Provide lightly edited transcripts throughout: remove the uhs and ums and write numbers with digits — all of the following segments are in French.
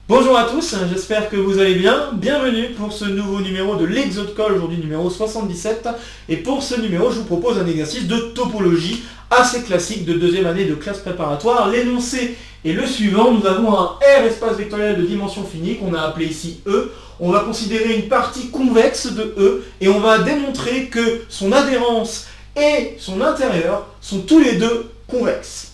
Bonjour à tous, j'espère que vous allez bien. Bienvenue pour ce nouveau numéro de l'Exode-Call, aujourd'hui numéro 77. Et pour ce numéro, je vous propose un exercice de topologie assez classique de deuxième année de classe préparatoire. L'énoncé est le suivant. Nous avons un R espace vectoriel de dimension finie qu'on a appelé ici E. On va considérer une partie convexe de E et on va démontrer que son adhérence et son intérieur sont tous les deux convexes.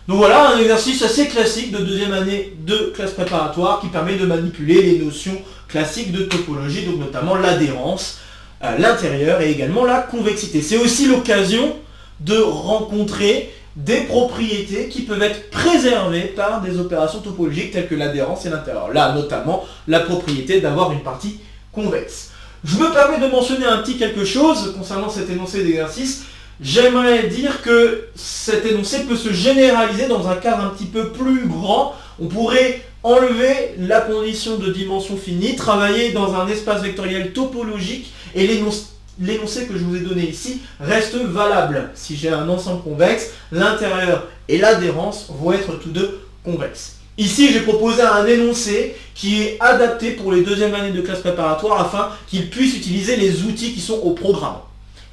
Donc voilà, un exercice assez classique de deuxième année de classe préparatoire qui permet de manipuler les notions classiques de topologie, donc notamment l'adhérence, l'intérieur et également la convexité. C'est aussi l'occasion de rencontrer des propriétés qui peuvent être préservées par des opérations topologiques telles que l'adhérence et l'intérieur. Là, notamment, la propriété d'avoir une partie convexe. Je me permets de mentionner un petit quelque chose concernant cet énoncé d'exercice. J'aimerais dire que cet énoncé peut se généraliser dans un cadre un petit peu plus grand. On pourrait enlever la condition de dimension finie, travailler dans un espace vectoriel topologique et l'énoncé que je vous ai donné ici reste valable. Si j'ai un ensemble convexe, l'intérieur et l'adhérence vont être tous deux convexes. Ici, j'ai proposé un énoncé qui est adapté pour les deuxièmes années de classe préparatoire afin qu'ils puissent utiliser les outils qui sont au programme.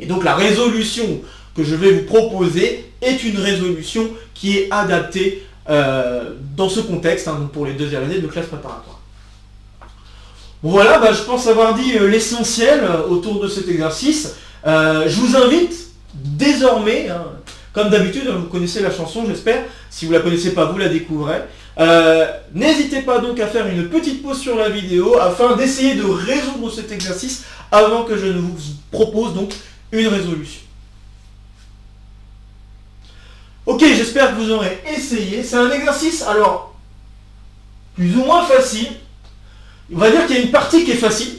Et donc la résolution que je vais vous proposer est une résolution qui est adaptée dans ce contexte, donc pour les deuxièmes années de classe préparatoire. Bon, voilà, je pense avoir dit l'essentiel autour de cet exercice. Je vous invite désormais, comme d'habitude, vous connaissez la chanson, j'espère. Si vous ne la connaissez pas, vous la découvrez. N'hésitez pas donc à faire une petite pause sur la vidéo afin d'essayer de résoudre cet exercice avant que je ne vous propose donc une résolution. Ok, j'espère que vous aurez essayé. C'est un exercice, alors, plus ou moins facile. On va dire qu'il y a une partie qui est facile.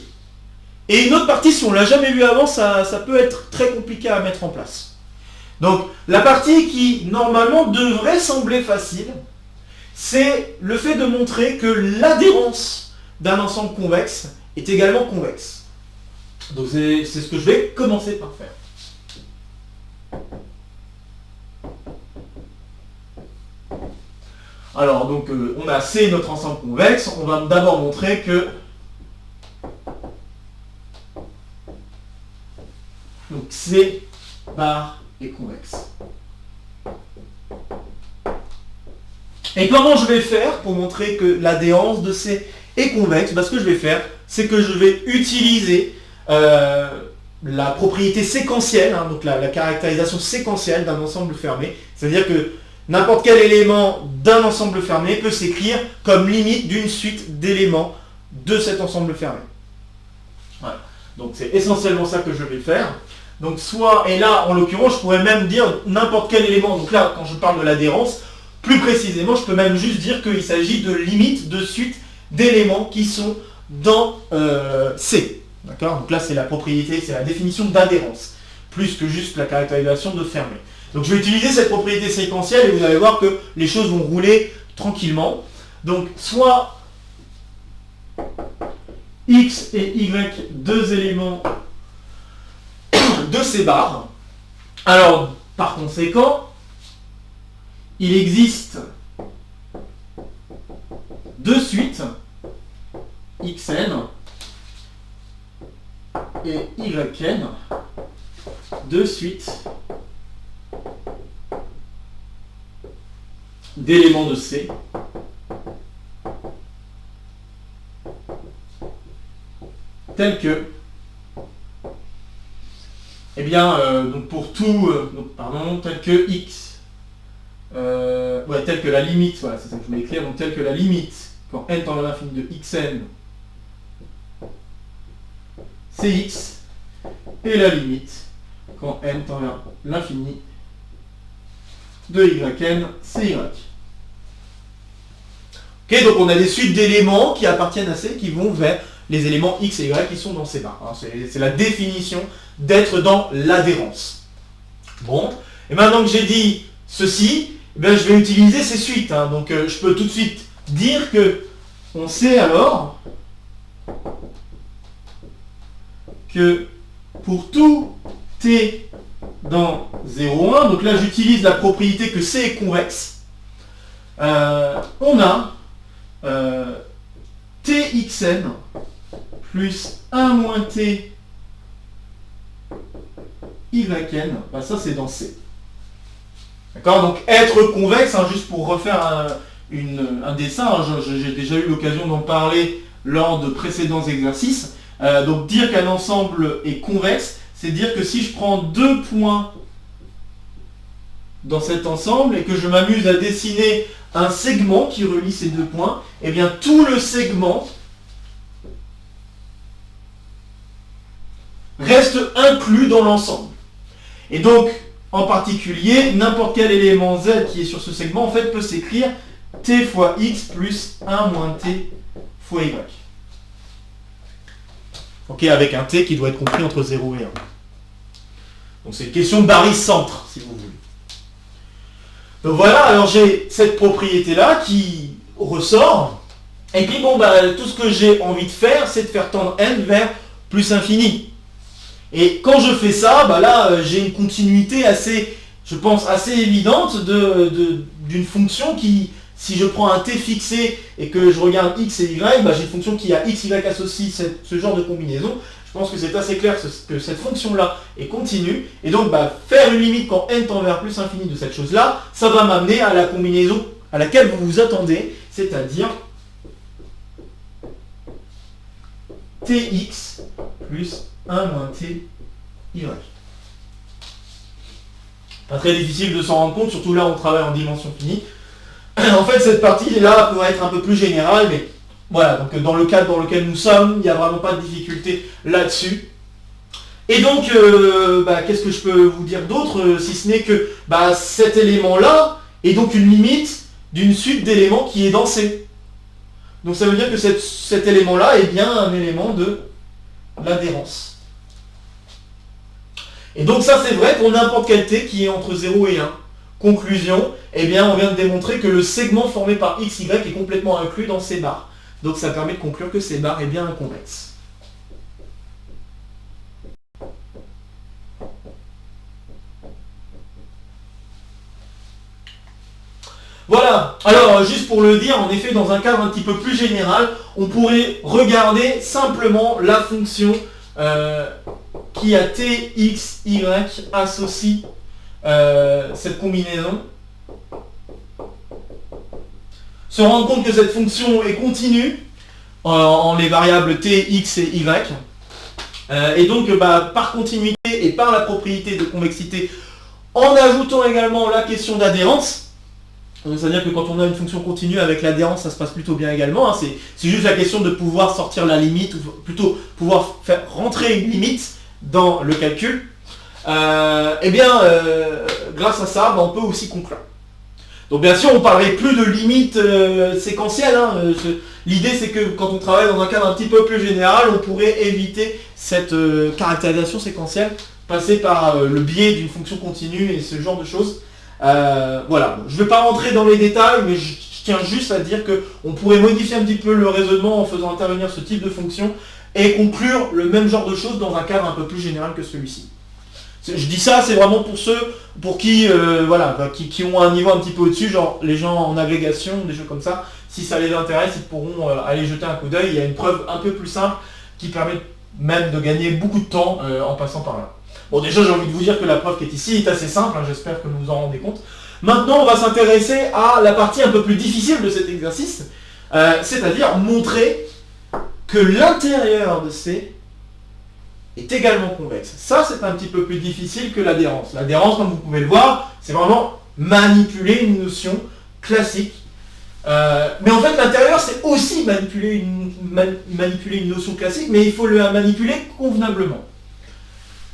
Et une autre partie, si on ne l'a jamais vu avant, ça peut être très compliqué à mettre en place. Donc, la partie qui, normalement, devrait sembler facile, c'est le fait de montrer que l'adhérence d'un ensemble convexe est également convexe. Donc c'est ce que je vais commencer par faire. Alors donc on a C notre ensemble convexe, on va d'abord montrer que donc C bar est convexe. Et comment je vais faire pour montrer que l'adhérence de C est convexe? Ce que je vais faire, c'est que je vais utiliser la propriété séquentielle, donc la caractérisation séquentielle d'un ensemble fermé. C'est-à-dire que n'importe quel élément d'un ensemble fermé peut s'écrire comme limite d'une suite d'éléments de cet ensemble fermé. Voilà. Donc c'est essentiellement ça que je vais faire. Donc et là en l'occurrence je pourrais même dire n'importe quel élément. Donc là quand je parle de l'adhérence, plus précisément je peux même juste dire qu'il s'agit de limites de suite d'éléments qui sont dans C. D'accord? Donc là, c'est la propriété, c'est la définition d'adhérence, plus que juste la caractérisation de fermé. Donc je vais utiliser cette propriété séquentielle et vous allez voir que les choses vont rouler tranquillement. Donc soit X et Y, deux éléments de C bar. Alors, par conséquent, il existe deux suites Xn et Yn, deux suites d'éléments de C tels que donc pour tout tel que X tel que la limite, voilà, c'est ça que je voulais écrire, donc tel que la limite quand n tend vers l'infini de Xn c'est X, et la limite, quand n tend vers l'infini de Yn, c'est Y. Ok, donc on a des suites d'éléments qui appartiennent à C, qui vont vers les éléments X et Y qui sont dans C bar. C'est la définition d'être dans l'adhérence. Bon, et maintenant que j'ai dit ceci, je vais utiliser ces suites. Donc je peux tout de suite dire que on sait alors que pour tout T dans 0,1, donc là j'utilise la propriété que C est convexe, on a xn plus 1 moins t yn, bah ça c'est dans C. D'accord? Donc être convexe, hein, juste pour refaire un dessin, hein, j'ai déjà eu l'occasion d'en parler lors de précédents exercices. Donc dire qu'un ensemble est convexe, c'est dire que si je prends deux points dans cet ensemble et que je m'amuse à dessiner un segment qui relie ces deux points, eh bien tout le segment reste inclus dans l'ensemble. Et donc, en particulier, n'importe quel élément z qui est sur ce segment, en fait, peut s'écrire t fois x plus 1 moins t fois y. Ok, avec un t qui doit être compris entre 0 et 1. Donc c'est une question de barycentre, si vous voulez. Donc voilà, alors j'ai cette propriété-là qui ressort. Et puis bon, bah, tout ce que j'ai envie de faire, c'est de faire tendre n vers plus infini. Et quand je fais ça, bah là, j'ai une continuité assez, je pense, assez évidente d'une fonction qui, si je prends un t fixé et que je regarde x et y, bah j'ai une fonction qui a x, y associe ce genre de combinaison. Je pense que c'est assez clair que cette fonction-là est continue. Et donc, bah, faire une limite quand n tend vers plus infini de cette chose-là, ça va m'amener à la combinaison à laquelle vous vous attendez, c'est-à-dire tx plus 1 moins t y. Pas très difficile de s'en rendre compte, surtout là on travaille en dimension finie. En fait, cette partie-là pourrait être un peu plus générale, mais voilà, donc dans le cadre dans lequel nous sommes, il n'y a vraiment pas de difficulté là-dessus. Et donc, qu'est-ce que je peux vous dire d'autre, si ce n'est que cet élément-là est donc une limite d'une suite d'éléments qui est dans C. Donc ça veut dire que cet élément-là est bien un élément de l'adhérence. Et donc ça c'est vrai pour n'importe quel t qui est entre 0 et 1. Conclusion, eh bien on vient de démontrer que le segment formé par x, y est complètement inclus dans C bar. Donc ça permet de conclure que C bar est bien un convexe. Voilà, alors juste pour le dire, en effet dans un cadre un petit peu plus général, on pourrait regarder simplement la fonction qui a t, x, y associe cette combinaison. Se rendre compte que cette fonction est continue en les variables t, x et y. Et donc par continuité et par la propriété de convexité, en ajoutant également la question d'adhérence. C'est-à-dire que quand on a une fonction continue avec l'adhérence, ça se passe plutôt bien également. Hein. C'est juste la question de pouvoir sortir la limite, ou plutôt pouvoir faire rentrer une limite dans le calcul. Grâce à ça, on peut aussi conclure. Donc bien sûr, on ne parlerait plus de limites séquentielles. Hein. L'idée, c'est que quand on travaille dans un cadre un petit peu plus général, on pourrait éviter cette caractérisation séquentielle, passer par le biais d'une fonction continue et ce genre de choses. Voilà, je ne vais pas rentrer dans les détails, mais je tiens juste à dire qu'on pourrait modifier un petit peu le raisonnement en faisant intervenir ce type de fonction et conclure le même genre de choses dans un cadre un peu plus général que celui-ci. Je dis ça, c'est vraiment pour ceux pour qui, qui ont un niveau un petit peu au-dessus, genre les gens en agrégation, des choses comme ça. Si ça les intéresse, ils pourront aller jeter un coup d'œil. Il y a une preuve un peu plus simple qui permet même de gagner beaucoup de temps en passant par là. Bon, déjà, j'ai envie de vous dire que la preuve qui est ici est assez simple, hein, j'espère que vous vous en rendez compte. Maintenant, on va s'intéresser à la partie un peu plus difficile de cet exercice, c'est-à-dire montrer que l'intérieur de C est également convexe. Ça, c'est un petit peu plus difficile que l'adhérence. L'adhérence, comme vous pouvez le voir, c'est vraiment manipuler une notion classique. Mais en fait, l'intérieur, c'est aussi manipuler une notion classique, mais il faut le manipuler convenablement.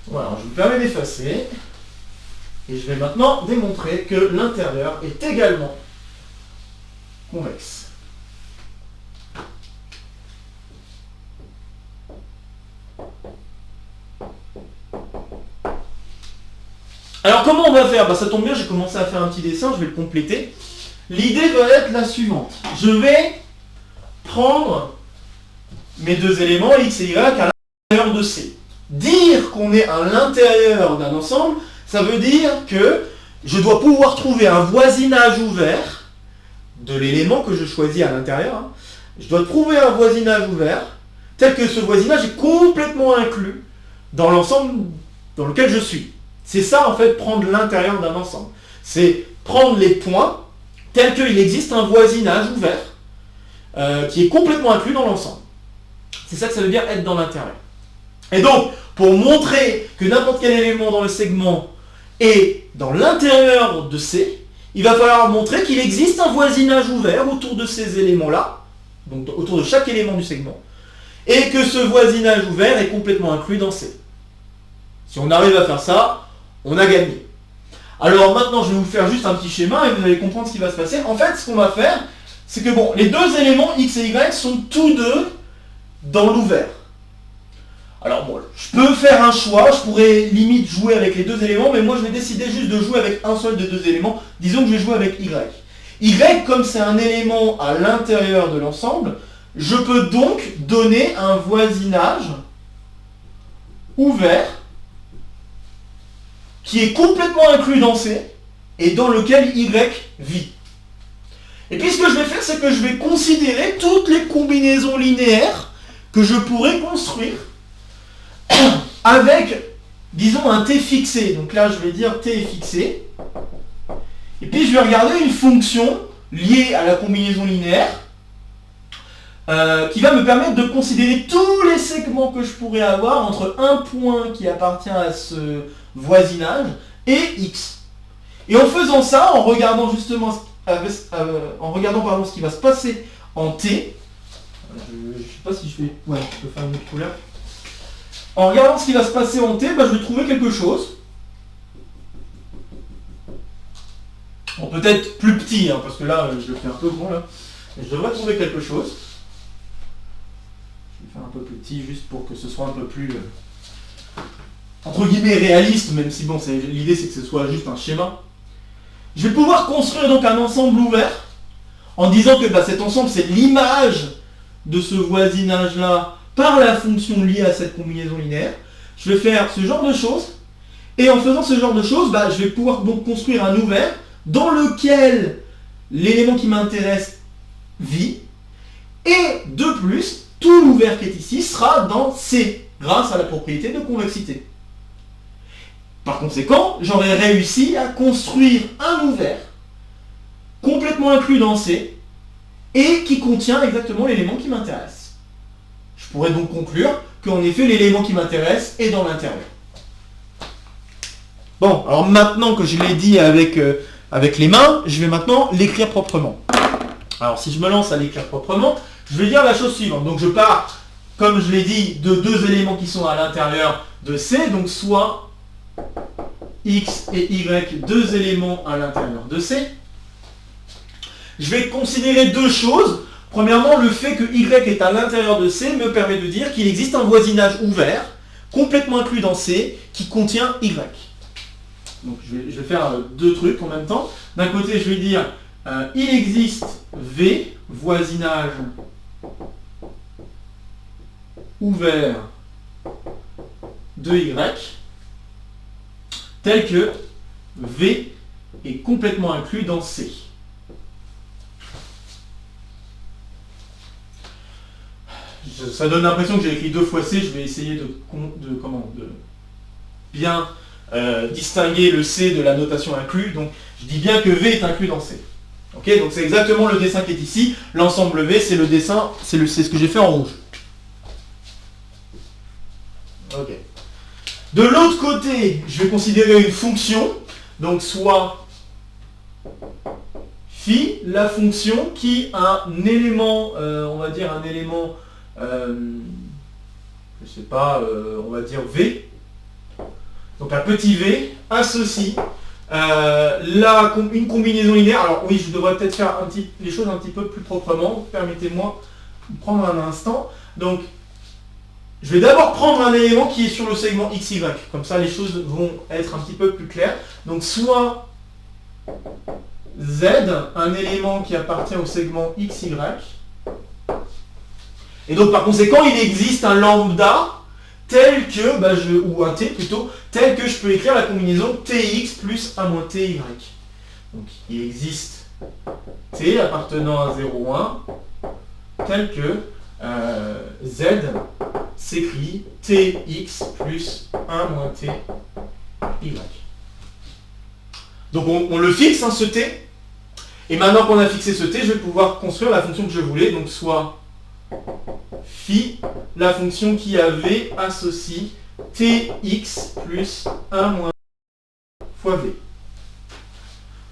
Voilà, je me permets d'effacer. Et je vais maintenant démontrer que l'intérieur est également convexe. Alors comment on va faire? Ça tombe bien, j'ai commencé à faire un petit dessin, je vais le compléter. L'idée va être la suivante. Je vais prendre mes deux éléments, x et y, à l'intérieur de C. Dire qu'on est à l'intérieur d'un ensemble, ça veut dire que je dois pouvoir trouver un voisinage ouvert de l'élément que je choisis à l'intérieur, je dois trouver un voisinage ouvert, tel que ce voisinage est complètement inclus dans l'ensemble dans lequel je suis. C'est ça en fait prendre l'intérieur d'un ensemble. C'est prendre les points tels qu'il existe un voisinage ouvert qui est complètement inclus dans l'ensemble. C'est ça que ça veut dire être dans l'intérieur. Et donc, pour montrer que n'importe quel élément dans le segment est dans l'intérieur de C, il va falloir montrer qu'il existe un voisinage ouvert autour de ces éléments-là, donc autour de chaque élément du segment, et que ce voisinage ouvert est complètement inclus dans C. Si on arrive à faire ça, on a gagné. Alors maintenant, je vais vous faire juste un petit schéma et vous allez comprendre ce qui va se passer. En fait, ce qu'on va faire, c'est que bon, les deux éléments X et Y sont tous deux dans l'ouvert. Alors bon, je peux faire un choix, je pourrais limite jouer avec les deux éléments, mais moi je vais décider juste de jouer avec un seul des deux éléments. Disons que je vais jouer avec Y. Y, comme c'est un élément à l'intérieur de l'ensemble, je peux donc donner un voisinage ouvert qui est complètement inclus dans C et dans lequel Y vit. Et puis ce que je vais faire, c'est que je vais considérer toutes les combinaisons linéaires que je pourrais construire avec, disons, un t fixé. Donc là, je vais dire t est fixé. Et puis, je vais regarder une fonction liée à la combinaison linéaire qui va me permettre de considérer tous les segments que je pourrais avoir entre un point qui appartient à ce voisinage et x. Et en faisant ça, en regardant justement ce qui va se passer en t, je sais pas si je fais... Ouais, je peux faire une autre couleur. En regardant ce qui va se passer en t, je vais trouver quelque chose. Bon, peut-être plus petit, hein, parce que là, je le fais un peu grand, là. Mais je devrais trouver quelque chose. Je vais faire un peu plus petit, juste pour que ce soit un peu plus... entre guillemets réaliste, même si bon, l'idée c'est que ce soit juste un schéma. Je vais pouvoir construire donc un ensemble ouvert, en disant que cet ensemble c'est l'image de ce voisinage-là par la fonction liée à cette combinaison linéaire. Je vais faire ce genre de choses, et en faisant ce genre de choses, je vais pouvoir donc construire un ouvert dans lequel l'élément qui m'intéresse vit, et de plus, tout l'ouvert qui est ici sera dans C, grâce à la propriété de convexité. Par conséquent, j'aurais réussi à construire un ouvert complètement inclus dans C et qui contient exactement l'élément qui m'intéresse. Je pourrais donc conclure qu'en effet l'élément qui m'intéresse est dans l'intérieur. Bon, alors maintenant que je l'ai dit avec les mains, je vais maintenant l'écrire proprement. Alors si je me lance à l'écrire proprement, je vais dire la chose suivante. Donc je pars, comme je l'ai dit, de deux éléments qui sont à l'intérieur de C, donc soit X et Y, deux éléments à l'intérieur de C. Je vais considérer deux choses. Premièrement, le fait que Y est à l'intérieur de C me permet de dire qu'il existe un voisinage ouvert, complètement inclus dans C, qui contient Y. Donc je vais faire deux trucs en même temps. D'un côté, je vais dire il existe V, voisinage ouvert de Y, tel que V est complètement inclus dans C. Ça donne l'impression que j'ai écrit deux fois C, je vais essayer de bien distinguer le C de la notation inclus. Donc je dis bien que V est inclus dans C. Ok, donc c'est exactement le dessin qui est ici. L'ensemble V, c'est le dessin, c'est ce que j'ai fait en rouge. Ok. De l'autre côté, je vais considérer une fonction, donc soit phi, la fonction qui a un élément, on va dire un élément, je sais pas, on va dire V. Donc un petit v associe une combinaison linéaire. Alors oui, je devrais peut-être faire les choses un petit peu plus proprement. Permettez-moi de prendre un instant. Donc, je vais d'abord prendre un élément qui est sur le segment XY. Comme ça, les choses vont être un petit peu plus claires. Donc, soit Z, un élément qui appartient au segment XY. Et donc, par conséquent, il existe un lambda tel que, ou un t plutôt, tel que je peux écrire la combinaison tx plus a moins ty. Donc il existe t appartenant à 0,1 tel que z s'écrit tx plus 1 moins t y. Donc on le fixe, hein, ce t. Et maintenant qu'on a fixé ce t, je vais pouvoir construire la fonction que je voulais, donc soit phi, la fonction qui avait associe tx plus 1 moins fois v.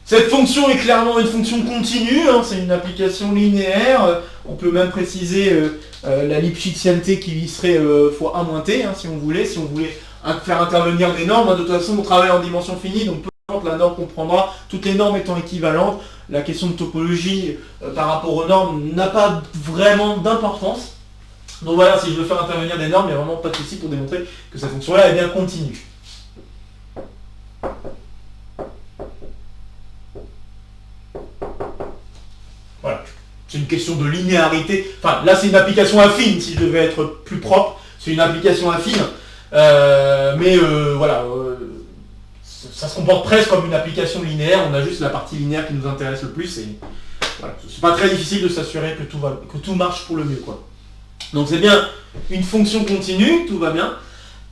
Cette fonction est clairement une fonction continue, hein, c'est une application linéaire. On peut même préciser la Lipschitzienne-t qui serait fois 1 moins t, hein, si on voulait. Si on voulait faire intervenir des normes, hein, de toute façon on travaille en dimension finie, donc peu importe la norme qu'on prendra, toutes les normes étant équivalentes, la question de topologie par rapport aux normes n'a pas vraiment d'importance. Donc voilà, si je veux faire intervenir des normes, il n'y a vraiment pas de souci pour démontrer que cette fonction-là est bien continue. Voilà. C'est une question de linéarité. Enfin, là, c'est une application affine, si je devais être plus propre. C'est une application affine. Voilà. Ça se comporte presque comme une application linéaire. On a juste la partie linéaire qui nous intéresse le plus. Et voilà. C'est pas très difficile de s'assurer que tout marche pour le mieux, quoi. Donc c'est bien une fonction continue, tout va bien.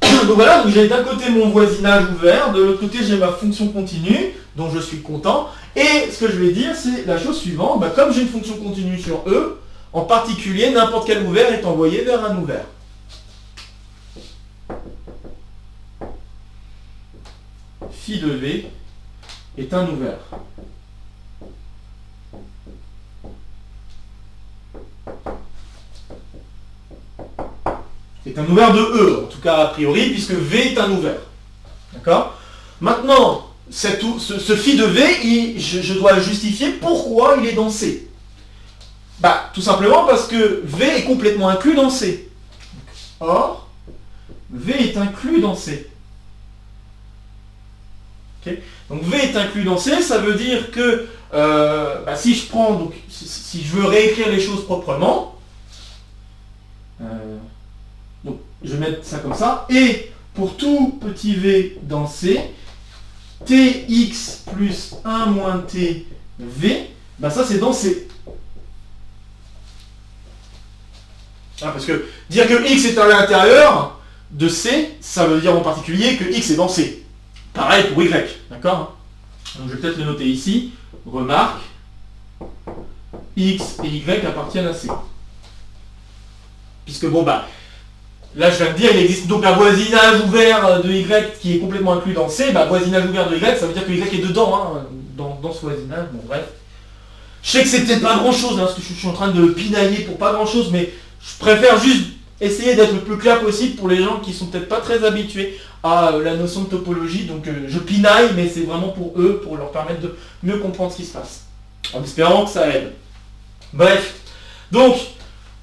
Donc voilà, donc j'ai d'un côté mon voisinage ouvert, de l'autre côté j'ai ma fonction continue, dont je suis content. Et ce que je vais dire, c'est la chose suivante, comme j'ai une fonction continue sur E, en particulier, n'importe quel ouvert est envoyé vers un ouvert. Phi de V est un ouvert. C'est un ouvert de E, en tout cas a priori, puisque V est un ouvert. D'accord ? Maintenant, ce phi de V, je dois justifier pourquoi il est dans C. Tout simplement parce que V est complètement inclus dans C. Or, V est inclus dans C. Okay ? Donc V est inclus dans C, ça veut dire que si je prends, donc si je veux réécrire les choses proprement, donc je vais mettre ça comme ça, et pour tout petit v dans C, tx plus 1 moins t v, ça c'est dans C. Parce que dire que x est à l'intérieur de C, ça veut dire en particulier que x est dans C. Pareil pour y, d'accord ? Donc je vais peut-être le noter ici. Remarque, x et y appartiennent à C. Puisque là je viens de dire, il existe donc un voisinage ouvert de y qui est complètement inclus dans C. Voisinage ouvert de y, ça veut dire que y est dedans, hein, dans ce voisinage. Bon bref. Je sais que c'est peut-être pas grand chose, parce que je suis en train de pinailler pour pas grand chose, mais je préfère juste essayer d'être le plus clair possible pour les gens qui sont peut-être pas très habitués à la notion de topologie. Donc je pinaille, mais c'est vraiment pour eux, pour leur permettre de mieux comprendre ce qui se passe. En espérant que ça aide. Bref. Donc,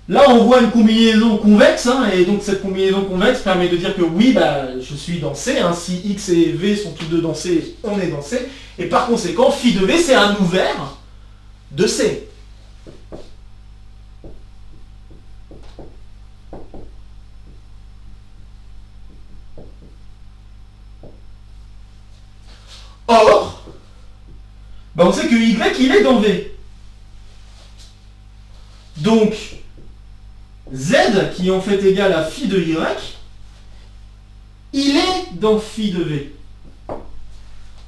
là, on voit une combinaison convexe, hein, et donc cette combinaison convexe permet de dire que oui, je suis dans C, hein, si x et v sont tous deux dans C, on est dans C, et par conséquent, phi de v, c'est un ouvert de C. Or, on sait que y, il est dans V. Donc, z, qui est en fait égal à phi de y, il est dans phi de v.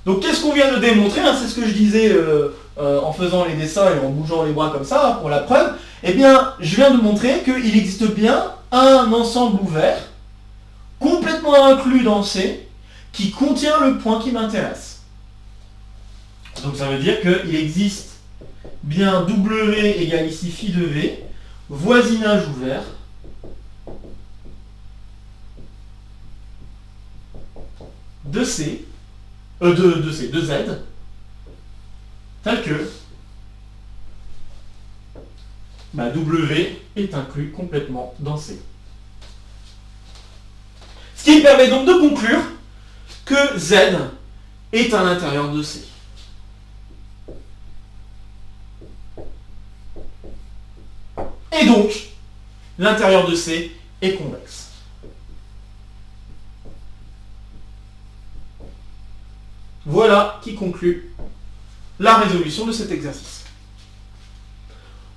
Donc qu'est-ce qu'on vient de démontrer, hein, c'est ce que je disais en faisant les dessins et en bougeant les bras comme ça, pour la preuve. Eh bien, je viens de montrer qu'il existe bien un ensemble ouvert, complètement inclus dans C, qui contient le point qui m'intéresse. Donc ça veut dire qu'il existe bien W égale ici phi de V, voisinage ouvert, de C, de Z, tel que W est inclus complètement dans C. Ce qui permet donc de conclure que Z est à l'intérieur de C. Et donc, l'intérieur de C est convexe. Voilà qui conclut la résolution de cet exercice.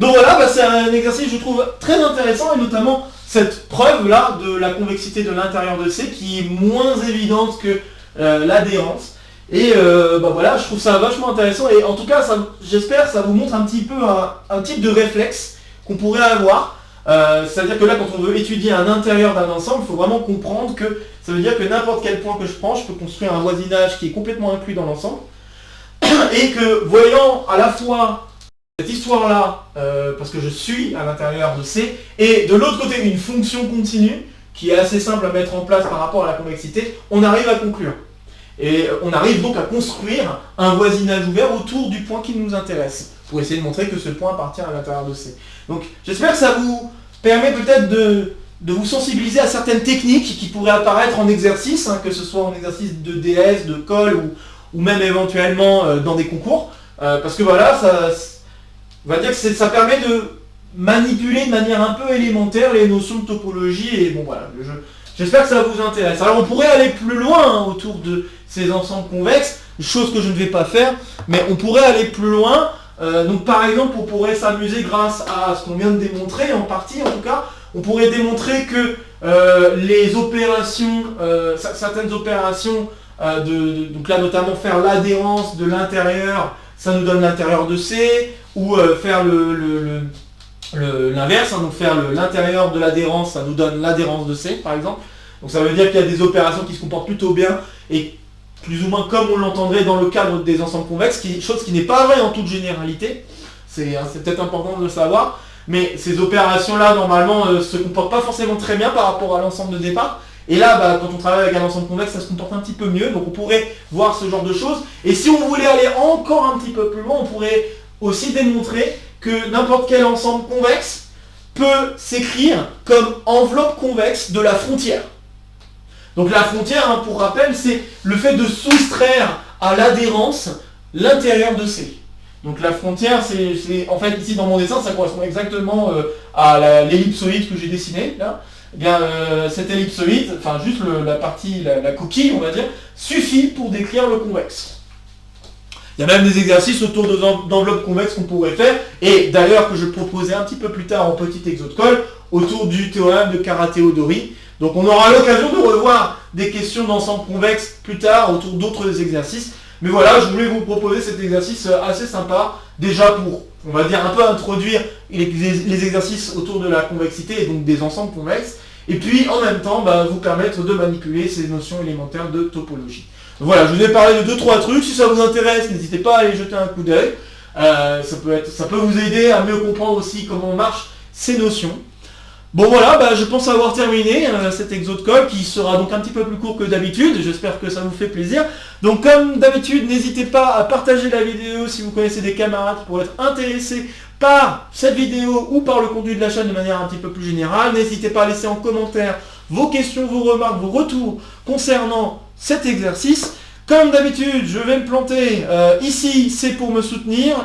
Donc voilà, c'est un exercice je trouve très intéressant, et notamment cette preuve là de la convexité de l'intérieur de C qui est moins évidente que l'adhérence. Et voilà, je trouve ça vachement intéressant, et en tout cas j'espère que ça vous montre un petit peu un type de réflexe qu'on pourrait avoir. C'est-à-dire que là, quand on veut étudier un intérieur d'un ensemble, il faut vraiment comprendre que ça veut dire que n'importe quel point que je prends, je peux construire un voisinage qui est complètement inclus dans l'ensemble. Et que voyant à la fois cette histoire-là, parce que je suis à l'intérieur de C, et de l'autre côté une fonction continue, qui est assez simple à mettre en place par rapport à la convexité, on arrive à conclure. Et on arrive donc à construire un voisinage ouvert autour du point qui nous intéresse, pour essayer de montrer que ce point appartient à l'intérieur de C. Donc j'espère que ça vous permet peut-être de vous sensibiliser à certaines techniques qui pourraient apparaître en exercice, que ce soit en exercice de DS, de colle, ou même éventuellement dans des concours. Parce que voilà, on va dire que ça permet de manipuler de manière un peu élémentaire les notions de topologie, et bon voilà, j'espère que ça vous intéresse. Alors on pourrait aller plus loin autour de ces ensembles convexes, chose que je ne vais pas faire, mais on pourrait aller plus loin. Donc par exemple, on pourrait s'amuser grâce à ce qu'on vient de démontrer, en partie en tout cas, on pourrait démontrer que les opérations, certaines opérations, donc là notamment faire l'adhérence de l'intérieur, ça nous donne l'intérieur de C, ou faire l'inverse, donc faire l'intérieur de l'adhérence, ça nous donne l'adhérence de C par exemple. Donc ça veut dire qu'il y a des opérations qui se comportent plutôt bien, et plus ou moins comme on l'entendrait dans le cadre des ensembles convexes, chose qui n'est pas vraie en toute généralité, c'est peut-être important de le savoir, mais ces opérations-là, normalement, se comportent pas forcément très bien par rapport à l'ensemble de départ, et là, quand on travaille avec un ensemble convexe, ça se comporte un petit peu mieux, donc on pourrait voir ce genre de choses, et si on voulait aller encore un petit peu plus loin, on pourrait aussi démontrer que n'importe quel ensemble convexe peut s'écrire comme enveloppe convexe de la frontière. Donc la frontière, pour rappel, c'est le fait de soustraire à l'adhérence l'intérieur de C. Donc la frontière, c'est en fait ici dans mon dessin, ça correspond exactement à l'ellipsoïde que j'ai dessiné là. Eh bien, cette ellipsoïde, enfin juste la partie, la coquille, on va dire, suffit pour décrire le convexe. Il y a même des exercices autour d'enveloppes convexes qu'on pourrait faire, et d'ailleurs que je proposais un petit peu plus tard en petit exo de colle, autour du théorème de Kara-Théodori. Donc on aura l'occasion de revoir des questions d'ensemble convexe plus tard autour d'autres exercices. Mais voilà, je voulais vous proposer cet exercice assez sympa, déjà pour, on va dire, un peu introduire les exercices autour de la convexité et donc des ensembles convexes, et puis en même temps vous permettre de manipuler ces notions élémentaires de topologie. Donc voilà, je vous ai parlé de 2-3 trucs. Si ça vous intéresse, n'hésitez pas à aller jeter un coup d'œil. Ça peut vous aider à mieux comprendre aussi comment marchent ces notions. Bon voilà, je pense avoir terminé cet exo de colle qui sera donc un petit peu plus court que d'habitude. J'espère que ça vous fait plaisir. Donc comme d'habitude, n'hésitez pas à partager la vidéo si vous connaissez des camarades qui pourraient être intéressés par cette vidéo ou par le contenu de la chaîne de manière un petit peu plus générale. N'hésitez pas à laisser en commentaire vos questions, vos remarques, vos retours concernant cet exercice. Comme d'habitude, je vais me planter. Ici, c'est pour me soutenir.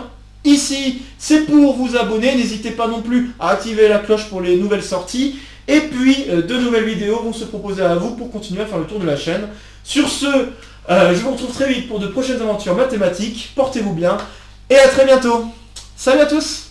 Ici, c'est pour vous abonner. N'hésitez pas non plus à activer la cloche pour les nouvelles sorties. Et puis, de nouvelles vidéos vont se proposer à vous pour continuer à faire le tour de la chaîne. Sur ce, je vous retrouve très vite pour de prochaines aventures mathématiques. Portez-vous bien et à très bientôt. Salut à tous!